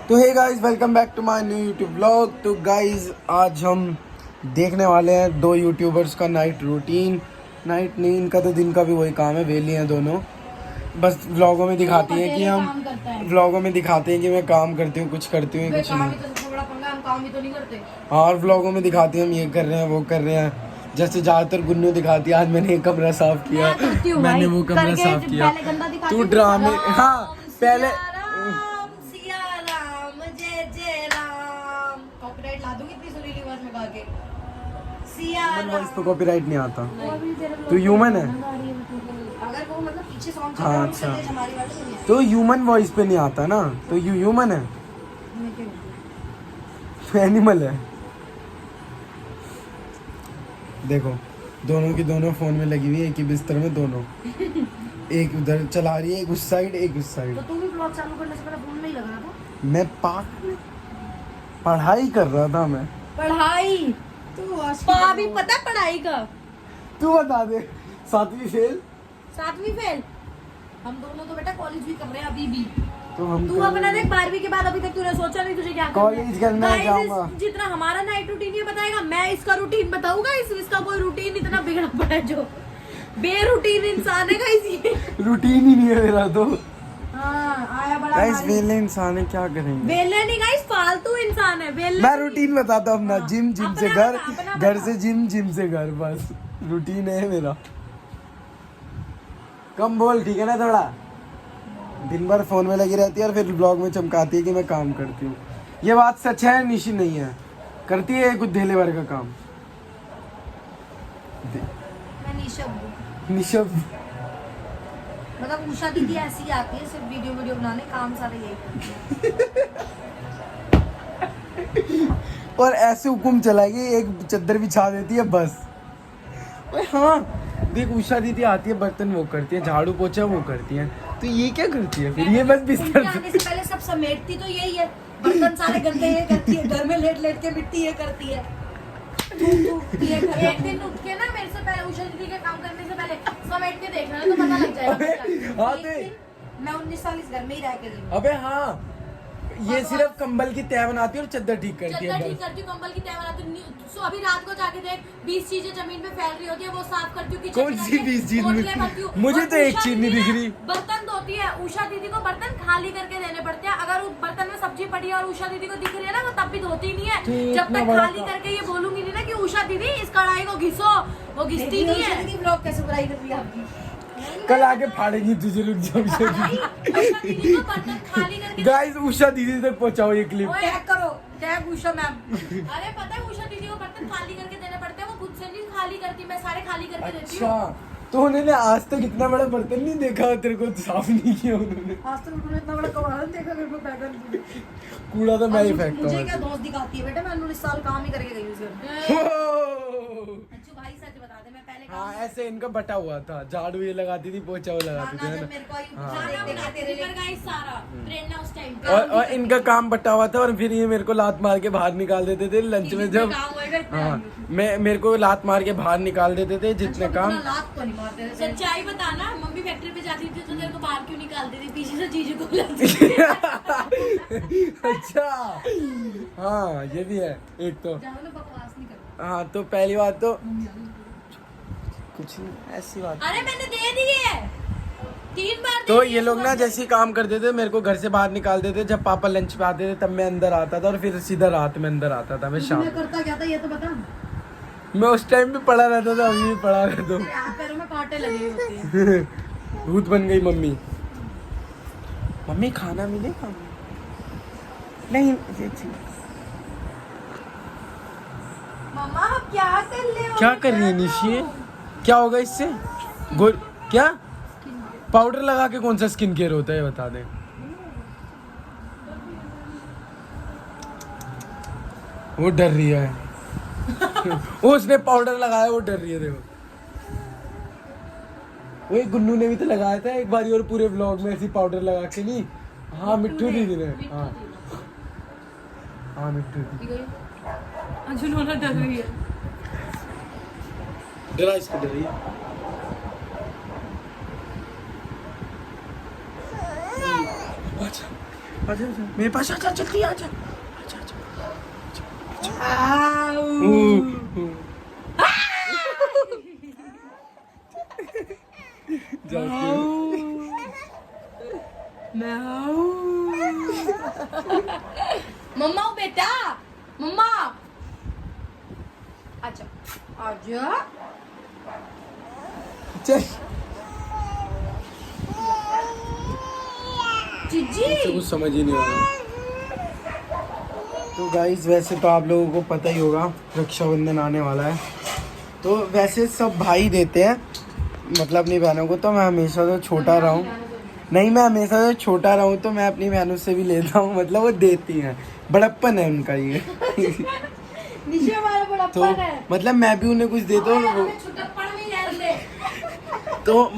तो hey guys, welcome back to my new YouTube vlog. तो guys आज हम देखने वाले हैं दो यूट्यूबर्स का नाइट रूटीन। नाइट नहीं, इनका तो दिन का भी वही काम है, वेली हैं दोनों। बस व्लॉगों में दिखाती हैं कि हम व्लॉगों में दिखाते हैं कि मैं काम करती हूँ, कुछ करती हूँ, कुछ नहीं। और व्लॉगों में दिखाती हैं हम ये कर रहे हैं, वो कर रहे हैं। जैसे ज्यादातर गुन्नू दिखाती है, आज मैंने एक कमरा साफ किया, मैंने वो कमरा साफ किया। तू ड्रामे, हाँ पहले वॉइस तो कॉपीराइट नहीं आता। तू ह्यूमन है, अगर वो मतलब पीछे सॉन्ग चल हाँ रहा है अच्छा, उससे हमारी वाली नहीं है। तो ह्यूमन वॉइस पे नहीं आता ना, तो यू ह्यूमन है, एनिमल है। देखो दोनों की दोनों फोन में लगी हुई है, एक ही बिस्तर में दोनों। एक उधर चला रही है, एक उस साइड, एक उस साइड। तो तू भी ब्लॉग चालू करने से पहले फोन नहीं लग रहा था? मैं पढ़ाई कर रहा था मैं। पढ़ाई तो भी पता पढ़ाई का। तू बता दे, 7वीं फेल। 7वीं फेल। हम दोनों तो बेटा कॉलेज भी कर रहे हैं अभी भी। तो हम तू अपना देख 12वीं के बाद अभी तक तूने सोचा नहीं तुझे क्या कॉलेज करना है, जाऊंगा। जितना हमारा नाइट रूटीन ये बताएगा, मैं इसका रूटीन बताऊंगा। इसका कोई रूटीन इतना बिगड़ा पड़ा है जो बेरूटीन इंसान है। इसी रूटीन ही नहीं है मेरा तो। हाँ आया बड़ा गाइस वेले इंसान है, क्या करेंगे। वेले नहीं गाइस, फालतू इंसान है वेले। मैं रूटीन बताता हूँ अपना, जिम जिम से घर, अपना घर से जिम, जिम से घर, बस रूटीन है मेरा। कम बोल, ठीक है ना थोड़ा। दिन भर फोन में लगी रहती है और फिर ब्लॉग में चमकाती है कि मैं काम करती हूँ। ये बात सच है, निशी नहीं है, करती है कुछ धेले भर का काम। मैं निशब हूँ। निशब मतलब उषा दीदी ऐसी ही आती है सिर्फ वीडियो बनाने, काम सारा यही करती है। और ऐसे हुक्म चलाएगी, एक चद्दर बिछा देती है बस। ओए हाँ देख, उषा दीदी आती है, बर्तन वो करती है, झाड़ू पोछा वो करती है, तो ये क्या करती है फिर? ये बस बिस्तर उनके आने से पहले सब समेटती तो यही है, बर्तन सारे गंदे ये करती है, घर में लेट लेट के मिट्टी ये करती है। एक दिन उठ के ना मेरे से पहले उषा दीदी के काम करने से पहले समेट के देखना तो पता लग जाएगा। हाँ मैं 19 साल इस घर में ही रह के गई। अबे हाँ, ये सिर्फ कंबल की तय बनाती है और चद्दर ठीक करती है, ठीक करती हूँ, कंबल की तय बनाती हूँ। सो अभी रात को जाके देख 20 चीजें जमीन पे फैल रही होती है, वो साफ करती हूँ। कौन सी 20 चीज? मुझे तो एक चीज नहीं दिख रही। बर्तन धोती है उषा दीदी को, बर्तन खाली करके देने पड़ते हैं। अगर उस बर्तन में सब्जी पड़ी है और उषा दीदी को दिख रही है ना, वो तब भी धोती नहीं है जब तक खाली करके ये बोलूंगी नहीं ना कि उषा दीदी इस कढ़ाई को घिसो, वो घिसती नहीं है। ब्लॉग कैसे बुराई कर रही है आपकी? कल आके फाड़ेगी तुझे, रुक जाओ। गाइस उषा दीदी तक पहुंचाओ ये क्लिप। टैग करो, टैग उषा मैम। अरे पता है उषा दीदी को बर्तन खाली करके देने पड़ते हैं, वो खुद से नहीं खाली करती, मैं सारे खाली करके देती हूँ। अच्छा, तो उन्होंने आज तक इतना बड़ा बर्तन नहीं देखा, तेरे को साफ नहीं किया उन्होंने। आज तक उन्होंने इतना बड़ा कबाड़ देखा मेरे को बैगन। कूड़ा तो मैं ही फेंकता हूँ। मुझे क्या दोस्त दिखाती है बेटा, मैं 19 साल काम ही करके गई उस घर। अच्छू भाई सच बता दे, मैं पहले हाँ ऐसे इनका बटा हुआ था, झाड़ू ये लगाती थी, पोछा वो लगाती थी, है ना? मेरे को यूट्यूब देख तेरे लिए गाइस सारा प्रेरणा उस टाइम पे। और इनका काम बटा हुआ था, और फिर ये मेरे को लात मार के बाहर निकाल देते थे लंच में जब। हाँ मेरे को लात मार के बाहर निकाल देते थे जितने काम। लात तो नहीं मारते थे। सच्चाई बताना, मम्मी फैक्ट्री पे जाती थी तो तेरे को बाहर क्यों निकालती थी? पीछे से चीजों को अच्छा हाँ ये भी है एक तो। बकवास नहीं कर। हाँ तो पहली बात तो कुछ नहीं, ऐसी बात। अरे मैंने दे दी है 3 बार। तो ये लोग ना जैसे ही काम करते थे, मेरे को घर से बाहर निकाल देते। जब पापा लंच पे आते थे तब मैं अंदर आता था, और फिर सीधा रात में अंदर आता था। मैं शाम करता क्या था ये तो बता। मैं उस टाइम भी पढ़ा रहता था, अभी भी पढ़ा रहता हूँ। पैरों में कांटे लगे होते हैं। भूत बन गई मम्मी। मम्मी खाना मिलेगा? नहीं ये चीज। मम्मा आप क्या कर रहे हो? क्या कर रही है निशी? क्या होगा इससे? क्या पाउडर लगा के कौन सा स्किन केयर होता है बता दे। वो डर रही है। वो उसने पाउडर लगाया, वो डर रही है। देखो वो गुन्नू ने भी तो लगाया था एक बारी, और पूरे व्लॉग में ऐसी पाउडर लगा के नहीं। हाँ मिट्टू दीदी ने। हाँ हाँ मिट्टू दीदी। अंजुनोना डर रही है। डरा इसको, डर रही है। अच्छा आजा आजा मेरे पास आजा जल्दी आजा आजा आजा मम्मा बेटा मम्मा अच्छा आजा चल जीजी तो कुछ समझ ही नहीं आ रहा। तो गाइस वैसे तो आप लोगों को पता ही होगा रक्षाबंधन आने वाला है, तो वैसे सब भाई देते हैं मतलब अपनी बहनों को, तो मैं हमेशा तो छोटा रहा हूँ नहीं, मैं हमेशा तो छोटा रहा हूँ तो मैं अपनी बहनों से भी लेता हूँ, मतलब वो देती हैं, बड़प्पन है उनका ये निशे हमारा तो बड़प्पन है मतलब मैं भी उन्हें कुछ देता हूँ वो छुटप्पन नहीं रहते तो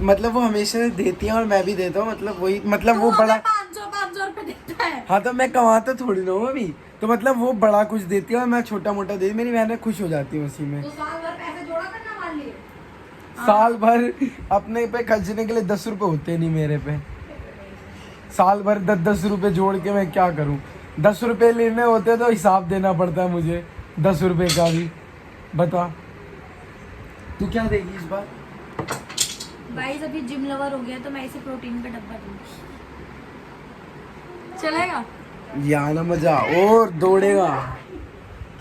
मतलब वो हमेशा देती हैं और मैं भी देता हूँ, मतलब वही मतलब वो बड़ा 500 रुपए देता है। हाँ तो मैं कमाता थोड़ी ना हूँ अभी, तो मतलब वो बड़ा कुछ देती है और मैं छोटा मोटा दे, मेरी बहनें खुश हो जाती हैं उसी में। तो साल भर पैसे जोड़ा करना मान लिए साल भर अपने पे खर्चने के लिए 10 रुपए होते नहीं मेरे पे, साल भर 10 रुपए जोड़ के मैं क्या करूँ, 10 रुपए लेने होते तो हिसाब देना पड़ता है मुझे 10 रुपए का भी। बता तू क्या देगी इस बार? भाई अभी जिम लवर हो गया तो मैं इसे प्रोटीन का डब्बा दूंगी, चलेगा? ये आना मजा और दौड़ेगा।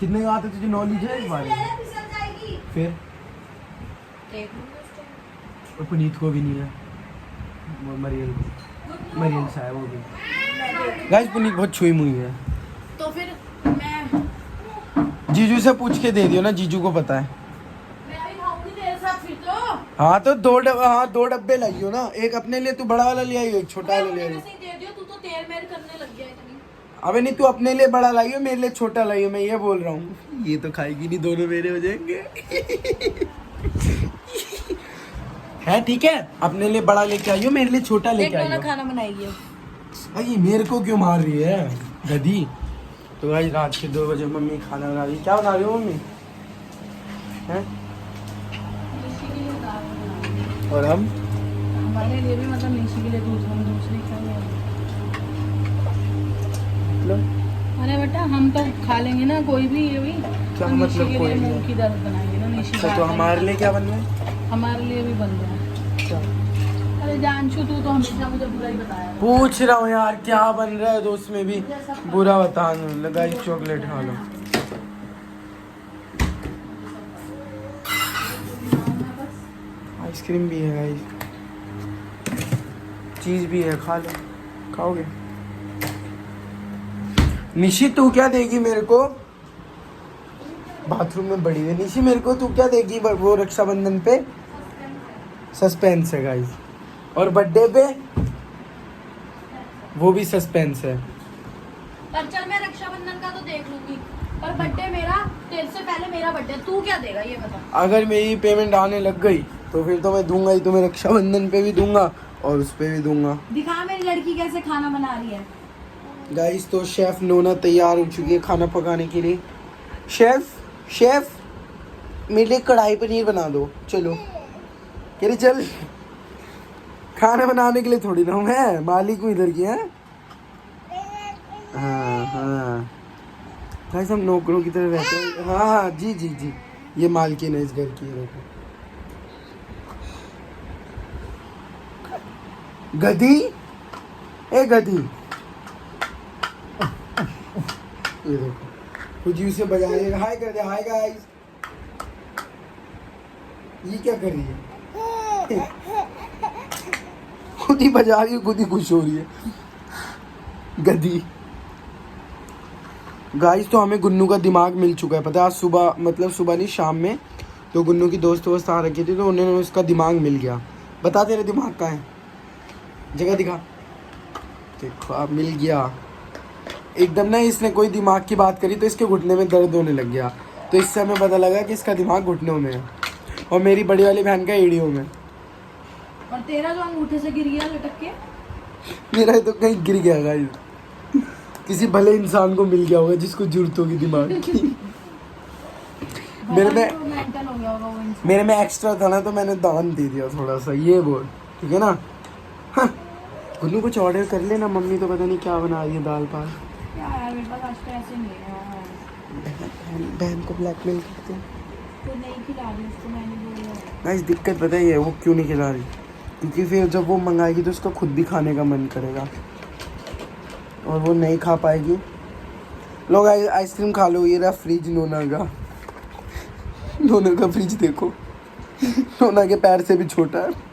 कितने का आता तुझे नॉलेज है इस बारे में? फिसल जाएगी फिर देख लूंगी उस time। और पुनीत को भी नहीं है, वो मरियल सा है वो भी। गाइस पुनीत बहुत छुई मुई है। तो फिर मैं जीजू से पूछ के दे दियो ना, जीजू को पता है। भी खाऊंगी तेरे साथ फिर तो हाँ तो दो डब्बे लाइयो ना, एक अपने लिए तू बड़ा वाला ले आइयो, एक छोटा वाला ले आइयो। दे दियो, तू तो तेल मेल करने लग गया इतनी। अबे नहीं तू अपने लिए बड़ा लाइयो, मेरे लिए छोटा लाइयो, मैं ये बोल रहा हूँ। ये तो खाएगी नहीं, दोनों मेरे हो जाएंगे है ठीक है, अपने लिए बड़ा लेके आइयो, मेरे लिए छोटा लेके आइयो। खाना बनाएगी अरे मेरे को क्यों मार रही है गधी। तो भाई रात के 2 बजे मम्मी खाना बना रही, क्या बना रही हो मम्मी हैं? और हम हमारे लिए भी मतलब निशी के लिए हम दूसरी खाएंगे। मतलब अरे बेटा हम तो खा लेंगे ना कोई भी, ये भी क्या तो मतलब निशी के कोई लिए भी? मूंग की दाल बनाएंगे ना निशी अच्छा तो हमारे लिए क्या बन रहा है? हमारे लिए भी बन गया। अरे जानशु तू तो हमेशा मुझे बुरा ही बताया। पूछ रहा हूँ यार क्या बन रहा है, तो उसमें भी बुरा बताने लगा। चॉकलेट खा लो। आइसक्रीम भी है गाइस, चीज भी है, खा लो, खाओगे? निशी तू क्या देगी मेरे को? बाथरूम में बड़ी है निशी, मेरे को तू क्या देगी वो रक्षाबंधन पे? सस्पेंस है गाइस। और बर्थडे पे वो भी सस्पेंस है। पर चल मैं रक्षाबंधन का तो देख लूंगी, पर बर्थडे मेरा तेरे से पहले मेरा बर्थडे, तू क्या देगा ये बता। अगर मेरी पेमेंट आने लग गई तो फिर तो मैं दूंगा ही, तो मैं रक्षाबंधन पे भी दूंगा और उस पे भी दूंगा। दिखा मेरी लड़की कैसे खाना बना रही है। गाइस तो शेफ नोना तैयार हो चुकी है खाना पकाने के लिए। शेफ मेरे लिए कढ़ाई पनीर बना दो, चलो। कह रही चल, खाना बनाने के लिए थोड़ी ना हूँ मैं, मालिक हूँ इधर की है। हाँ गाइस हम नौकरों की तरह रहते हैं। हाँ जी ये मालकिन है इस घर की। गधी ए गधी, ये देखो खुद ही उसे बजा रही है। हाय कर दे, हाय गाइस। ये क्या कर रही है? खुद ही बजा रही है, खुद ही खुश हो रही है गधी। गाइस तो हमें गुन्नू का दिमाग मिल चुका है, पता है? आज सुबह, मतलब सुबह नहीं शाम में, तो गुन्नू की दोस्त आ रखी थी, तो उन्होंने उसका दिमाग मिल गया। बता तेरे दिमाग कहाँ है, जगह दिखा। देखो अब मिल गया एकदम ना। इसने कोई दिमाग की बात करी तो इसके घुटने में दर्द होने लग गया, तो इससे हमें पता लगा कि इसका दिमाग घुटनों में है और मेरी बड़ी वाली बहन का एड़ियों में। और तेरा जो अंगूठे से गिर गया लटक के, मेरा तो कहीं गिर गया गाइस, किसी भले इंसान को मिल गया होगा जिसको जरूरत होगी दिमाग की। मेरे में एक्स्ट्रा था ना, तो मैंने दान दे दिया थोड़ा सा, ये बोल ठीक है ना। हाँ। गुन्नू कुछ ऑर्डर कर लेना, मम्मी तो पता नहीं क्या बना रही है, दाल पाल। यार मेरे पास आज तो ऐसे नहीं है। बहन को ब्लैकमेल करते हैं। तो नहीं खिला रही उसको, मैंने बोला। गाइस दिक्कत पता ही है वो क्यों नहीं खिला रही, क्योंकि फिर जब वो मंगाएगी तो उसका खुद भी खाने का मन करेगा और वो नहीं खा पाएगी। लोग आइसक्रीम खा लो। ये रहा फ्रिज नोना का। नोना का फ्रिज देखो, नोना के पैर से भी छोटा है।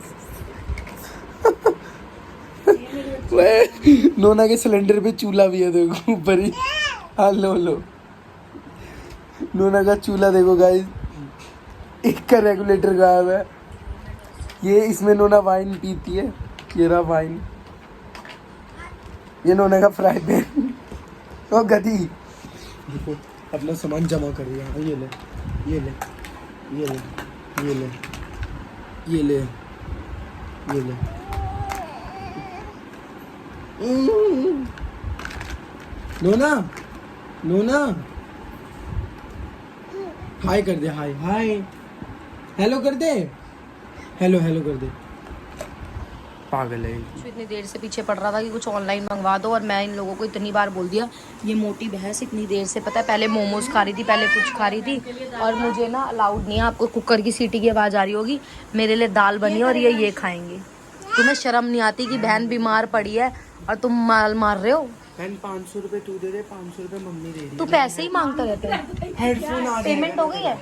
नोना के सिलेंडर पे चूल्हा भी है, देखो ऊपर ही। हाँ लो लो, नोना का चूल्हा देखो गाइस, एक का रेगुलेटर गायब है। ये इसमें नोना वाइन पीती है, ये रहा वाइन। ये नोना का फ्राई पैन। ओ गधी, देखो अपना सामान जमा कर दिया। ये ले, ये ले, ये ले, ये ले, ये ले, ये ले। नोना, नोना हाय कर दे, हाय हाय, हेलो कर दे, हेलो हेलो कर दे। पागल है। इतनी देर से पीछे पड़ रहा था कि कुछ ऑनलाइन मंगवा दो, और मैं इन लोगों को इतनी बार बोल दिया। ये मोटी भैंस इतनी देर से, पता है, पहले मोमोज खा रही थी, पहले कुछ खा रही थी, और मुझे ना अलाउड नहीं है। आपको कुकर की सीटी की आवाज़ आ रही होगी, मेरे लिए दाल बनी है और ये खाएंगे। तुम्हें शर्म नहीं आती कि बहन बीमार पड़ी है और तुम माल मार रहे हो? बहन 500 रुपए तू दे दे, 500 रुपए मम्मी दे रही है। तू पैसे ही मांगता रहता है। हेडफोन आ गया, पेमेंट हो गई है?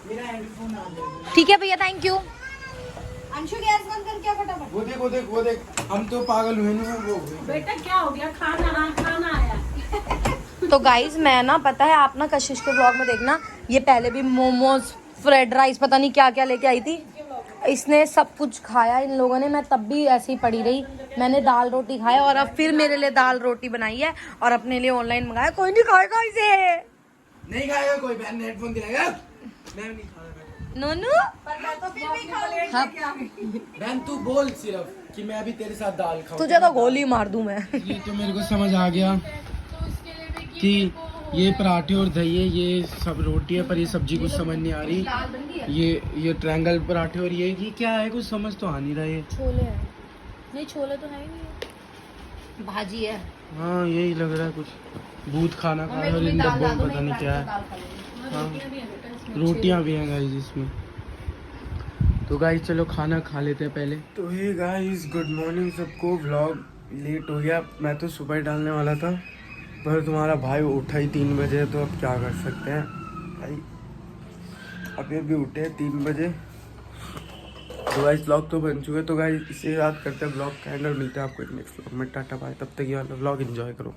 मेरा हेडफोन आ गया। ठीक है भैया, थैंक यू। अंशु गैस बंद कर, क्या फटाफट। वो देख, वो देख, वो देख, हम तो पागल हुए ना। वो बेटा क्या हो गया, खाना आया। तो गाइज मैं ना, पता है आप ना कशिश के ब्लॉग में देखना, ये पहले भी मोमोज, फ्राइड राइस, पता नहीं क्या क्या लेके आई थी। इसने सब कुछ खाया इन लोगों ने, मैं तब भी ऐसे ही पड़ी रही। मैंने दाल रोटी खाया और अब फिर मेरे लिए दाल रोटी बनाई है और अपने लिए ऑनलाइन मंगाया। कोई नहीं खाएगा इसे, नहीं खाएगा कोई। बहन ने हेडफोन दिलाएगा, मैं नहीं खाऊंगा। नोनू तो फिर भी खा हाँ। बहन तू बोल सिर्फ कि मैं भी तेरे साथ दाल खाऊं। तुझे तो गोली मार दूं मैं। ये तो मेरे को समझ आ गया कि ये पराठे और दही है, ये सब रोटी है, पर ये सब्जी कुछ समझ नहीं आ रही। ये ट्रायंगल पराठे और ये क्या है, कुछ समझ तो आ नहीं रहा। ये छोले हैं। नहीं, छोले तो है ही नहीं, भाजी है। हाँ यही लग रहा है, कुछ भूत खाना खा रहे और इन डब्बों में पता नहीं क्या है। हाँ रोटियां भी हैं गाइस इसमें। तो गाइस चलो खाना खा लेते हैं पहले। तो हे गाइस, गुड मॉर्निंग सबको। व्लॉग लेट हो गया, मैं तो सुबह डालने वाला था, पर तुम्हारा भाई उठा ही 3 बजे, तो अब क्या कर सकते हैं भाई। अभी उठे 3 बजे। तो गाइस व्लॉग तो बन चुके। तो गाइस इसे याद करते हैं ब्लॉग का एंड और मिलते हैं आपको एक नेक्स्ट व्लॉग में। टाटा बाय, तब तक ये वाला व्लॉग एंजॉय करो।